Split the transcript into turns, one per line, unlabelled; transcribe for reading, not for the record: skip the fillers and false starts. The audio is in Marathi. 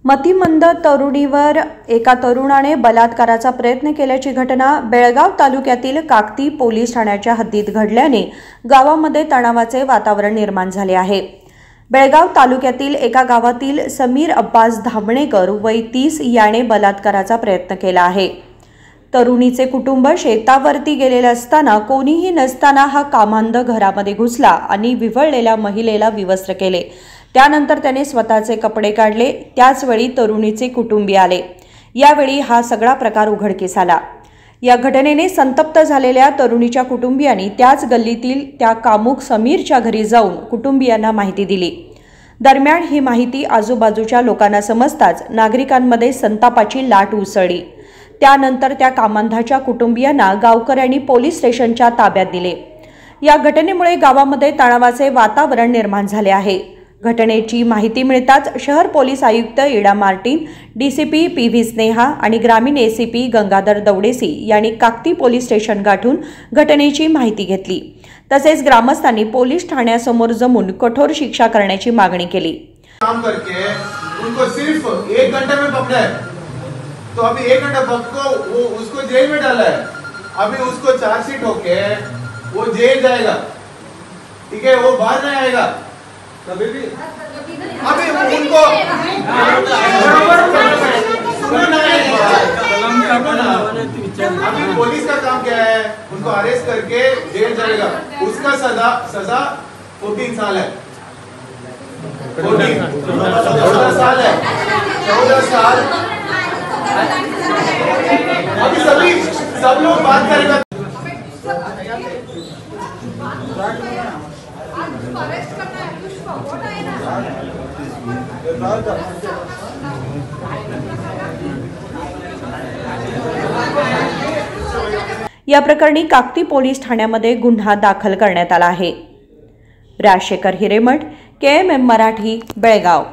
मतिमंद तरुणीवर एका तरुणाने बलात्काराचा प्रयत्न केल्याची घटना बेळगाव तालुक्यातील काकती पोलीस ठाण्याच्या हद्दीत घडल्याने गावामध्ये तणावाचे वातावरण निर्माण झाले आहे। बेळगाव तालुक्यातील एका गावातील समीर अब्बास धामणेकर वय 30 याने बलात्काराचा प्रयत्न केला आहे। तरुणीचे कुटुंब शेतावरती गेलेले असताना कोणीही नसताना हा कामांध घरामध्ये घुसला आणि विव्हळलेल्या महिलेला विवस्त्र केले। त्यानंतर त्याने स्वतःचे कपडे काढले। त्याच वेळी तरुणीचे कुटुंबीय आले। यावेळी हा सगळा प्रकार उघडकीस आला। या घटनेने संतप्त झालेल्या तरुणीच्या कुटुंबियांनी त्याच गल्लीतील त्या कामुक समीरच्या घरी जाऊन कुटुंबियांना माहिती दिली। दरम्यान ही माहिती आजूबाजूच्या लोकांना समजताच नागरिकांमध्ये संतापाची लाट उसळली। त्यानंतर त्या कामांधाच्या कुटुंबियांना गावकऱ्यांनी पोलीस स्टेशनच्या ताब्यात दिले। या घटनेमुळे गावामध्ये तणावाचे वातावरण निर्माण झाले आहे। घटनेची माहिती मिळताच शहर पोलीस आयुक्त इडा मार्टिन, डीसीपी पी.व्ही. स्नेहा आणि ग्रामीण एसीपी गंगाधर दौडेसी यांनी काकती पोलीस स्टेशन गाठून घटनेची माहिती घेतली। तसेच ग्रामस्थांनी पोलीस ठाण्यासमोर जमून कठोर शिक्षा करण्याची मागणी केली।
काम करके उनको सिर्फ 1 घंटे में पकड़ा है, तो अभी 1 घंटा पकड़ो, वो उसको जेल में डाला है। अभी उसको चार्जशीट होके वो जेल जाएगा, ठीक है, वो बाहर नहीं आएगा कभी भी। अभी उनको अभी पुलिस का काम क्या है, उनको अरेस्ट करके जेल जाएगा। उसका सजा 14 साल है। 14 साल है, 14 साल। अभी सब लोग बात करेंगे।
या प्रकरणी काकती पोलीस ठाण्यामध्ये गुन्हा दाखल करण्यात आला आहे। राजशेखर हिरेमठ, KMM मराठी, बेळगाव।